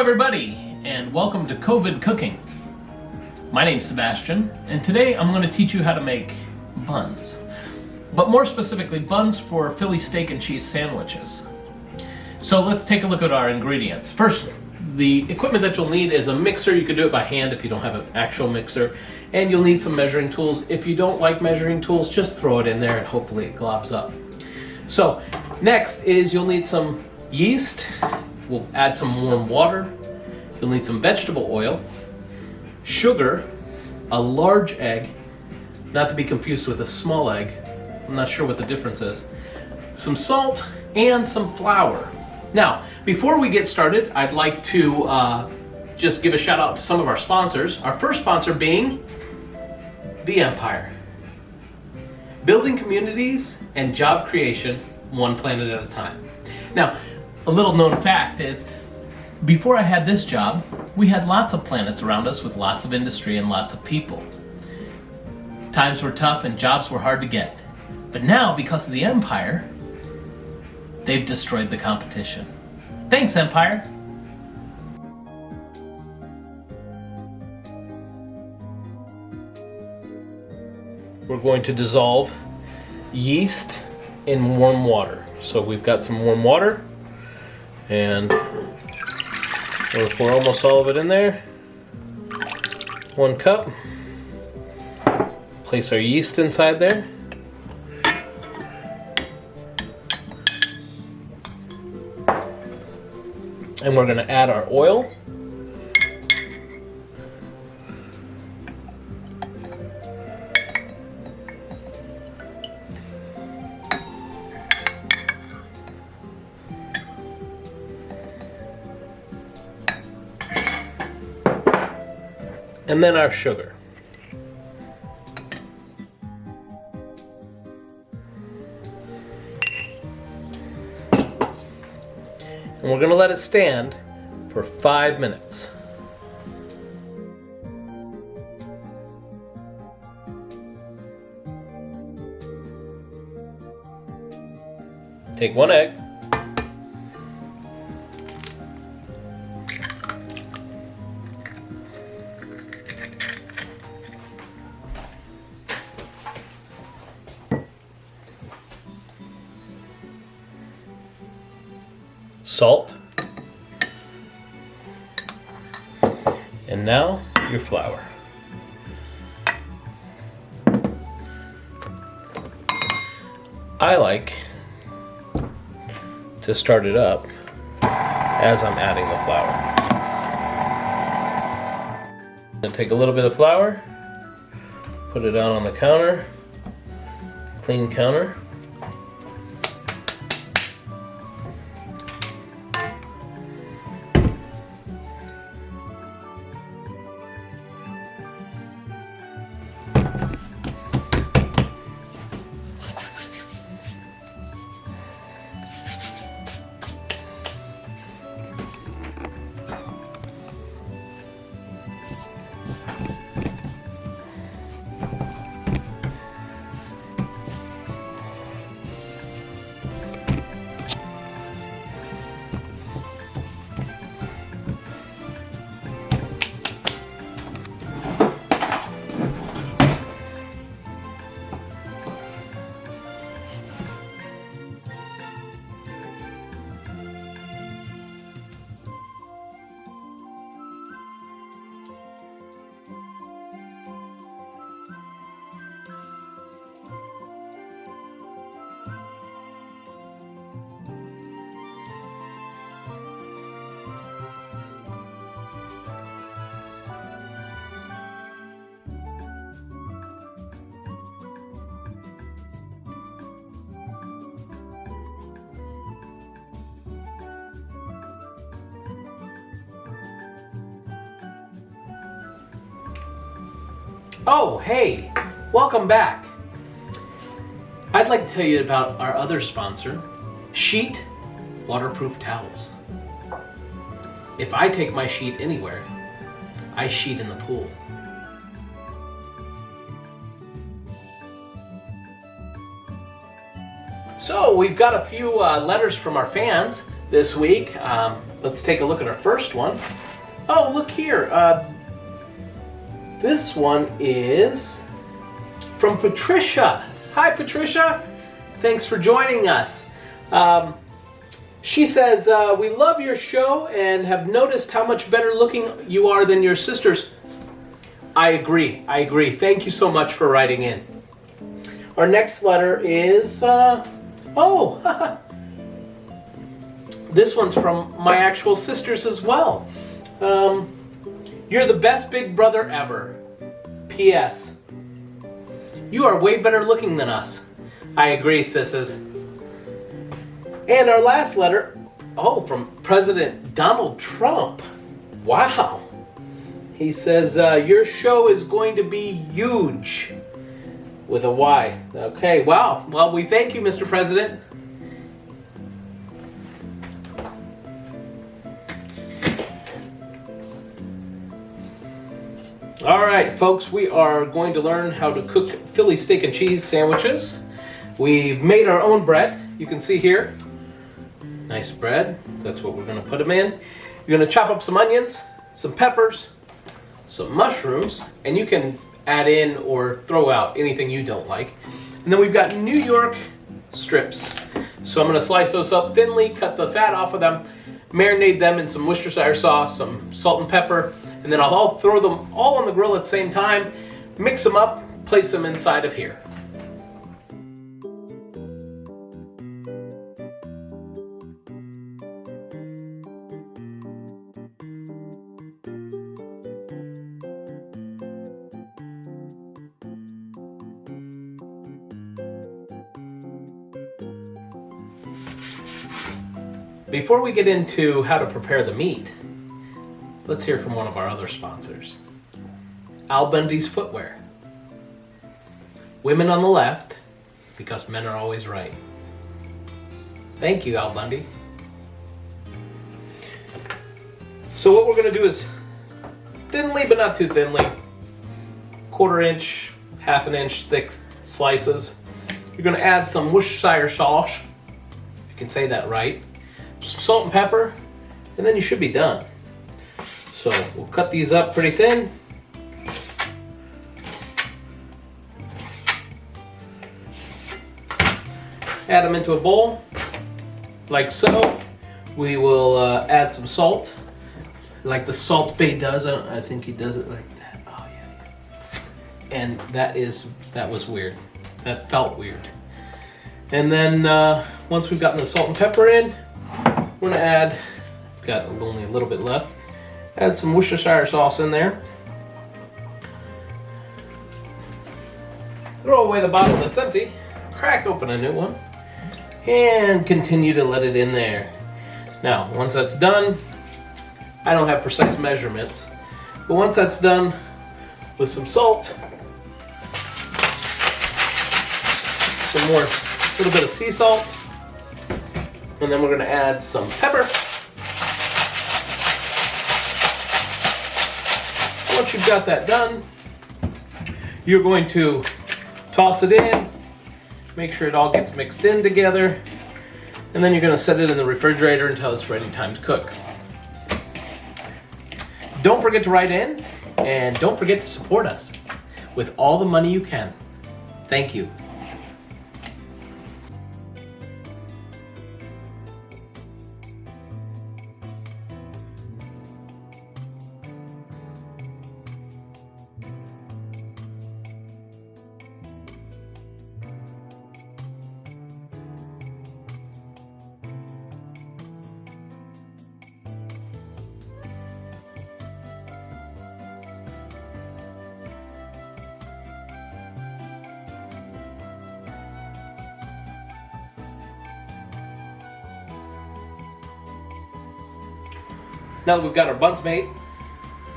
everybody, and welcome to COVID Cooking. My name's Sebastian, and today I'm going to teach you how to make buns. But more specifically, buns for Philly steak and cheese sandwiches. So let's take a look at our ingredients. First, the equipment that you'll need is a mixer. You can do it by hand if you don't have an actual mixer. And you'll need some measuring tools. If you don't like measuring tools, just throw it in there and hopefully it globs up. So next is you'll need some yeast. We'll add some warm water. You'll need some vegetable oil, sugar, a large egg, not to be confused with a small egg. I'm not sure what the difference is. Some salt and some flour. Now, before we get started, I'd like to just give a shout out to some of our sponsors. Our first sponsor being the Empire. Building communities and job creation one planet at a time. Now, a little known fact is, before I had this job, we had lots of planets around us with lots of industry and lots of people. Times were tough and jobs were hard to get. But now, because of the Empire, they've destroyed the competition. Thanks, Empire! We're going to dissolve yeast in warm water. So we've got some warm water, and we'll pour almost all of it in there. 1 cup. Place our yeast inside there. And we're going to add our oil. And then our sugar. And we're going to let it stand for 5 minutes. Take 1 egg. Salt, and now your flour. I like to start it up as I'm adding the flour. I'm going to take a little bit of flour, put it out on the counter, clean counter. Oh, hey, welcome back. I'd like to tell you about our other sponsor, Sheet Waterproof Towels. If I take my sheet anywhere, I sheet in the pool. So we've got a few letters from our fans. this week. Let's take a look at our first one. Oh, look here. This one is from Patricia. Hi, Patricia. Thanks for joining us. She says, we love your show and have noticed how much better looking you are than your sisters. I agree. Thank you so much for writing in. Our next letter is, this one's from my actual sisters as well. You're the best big brother ever. P.S. You are way better looking than us. I agree, sisses. And our last letter, from President Donald Trump. Wow. He says, your show is going to be huge. With a Y. Okay, wow. Well, we thank you, Mr. President. All right, folks, we are going to learn how to cook Philly steak and cheese sandwiches. We've made our own bread. You can see here. Nice bread. That's what we're going to put them in. You're going to chop up some onions, some peppers, some mushrooms, and you can add in or throw out anything you don't like. And then we've got New York strips. So I'm going to slice those up thinly, cut the fat off of them, marinate them in some Worcestershire sauce, some salt and pepper, and then I'll throw them all on the grill at the same time, mix them up, place them inside of here. Before we get into how to prepare the meat, let's hear from one of our other sponsors. Al Bundy's Footwear. Women on the left, because men are always right. Thank you, Al Bundy. So what we're going to do is thinly, but not too thinly, 1/4 inch, 1/2 inch thick slices. You're going to add some Worcestershire sauce, if you can say that right, some salt and pepper, and then you should be done. So we'll cut these up pretty thin. Add them into a bowl, like so. We will add some salt, like the Salt Bae does. I think he does it like that. Oh yeah. And that was weird. That felt weird. And then once we've gotten the salt and pepper in, we're gonna add, got only a little bit left, add some Worcestershire sauce in there. Throw away the bottle that's empty, crack open a new one, and continue to let it in there. Now, once that's done, I don't have precise measurements, but once that's done, with some salt, some more, little bit of sea salt, and then we're going to add some pepper. Once you've got that done, you're going to toss it in, make sure it all gets mixed in together, and then you're going to set it in the refrigerator until it's ready time to cook. Don't forget to write in, and don't forget to support us with all the money you can. Thank you. Now that we've got our buns made,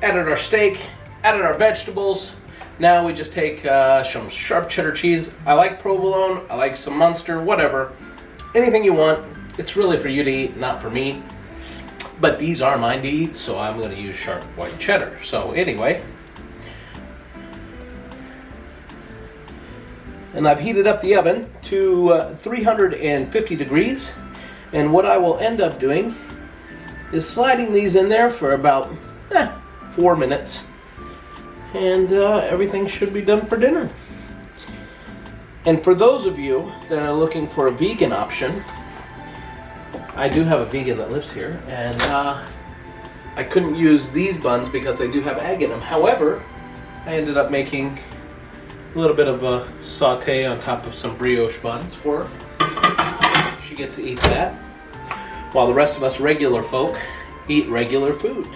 added our steak, added our vegetables, now we just take some sharp cheddar cheese. I like provolone, I like some Munster, whatever. Anything you want. It's really for you to eat, not for me. But these are mine to eat, so I'm going to use sharp white cheddar. So anyway. And I've heated up the oven to 350 degrees. And what I will end up doing is sliding these in there for about 4 minutes. And everything should be done for dinner. And for those of you that are looking for a vegan option, I do have a vegan that lives here, and I couldn't use these buns because they do have egg in them. However, I ended up making a little bit of a saute on top of some brioche buns for her. She gets to eat that, while the rest of us regular folk eat regular food.